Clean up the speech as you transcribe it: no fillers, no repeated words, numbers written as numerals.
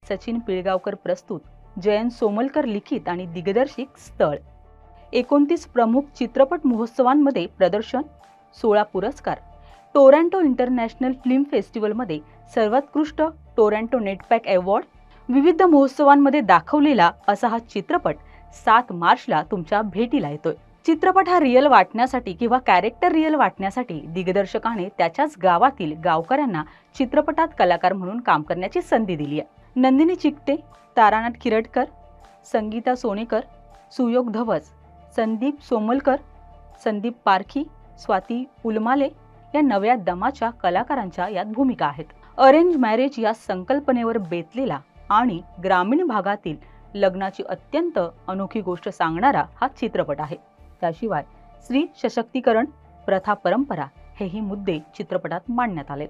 सचिन पिळगावकर प्रस्तुत, जयंत सोमलकर लिखित आणि दिग्दर्शित स्थळ. 29 प्रमुख चित्रपट महोत्सवांमध्ये प्रदर्शन, 16 पुरस्कार. टोरंटो इंटरनॅशनल फिल्म फेस्टिवलमध्ये सर्वोत्कृष्ट टोरंटो नेटपॅक अवॉर्ड. विविध महोत्सवांमध्ये दाखवलेला असा हा चित्रपट 7 मार्चला तुमच्या भेटीला येतोय. चित्रपट हा रिअल वाटण्यासाठी किंवा कॅरेक्टर रिअल वाटण्यासाठी दिग्दर्शकाने त्याच्याच गावातील गावकऱ्यांना चित्रपटात कलाकार म्हणून काम करण्याची संधी दिली आहे. नंदिनी चिकटे, तारानाथ खिरटकर, संगीता सोनेकर, सुयोग धवस, संदीप सोमलकर, संदीप पारखी, स्वाती उलमाले या नव्या दमाच्या कलाकारांच्या यात भूमिका आहेत. अरेंज मॅरेज या संकल्पनेवर बेतलेला आणि ग्रामीण भागातील लग्नाची अत्यंत अनोखी गोष्ट सांगणारा हा चित्रपट आहे. त्याशिवाय स्त्री सशक्तीकरण, प्रथा, परंपरा हेही मुद्दे चित्रपटात मांडण्यात आले.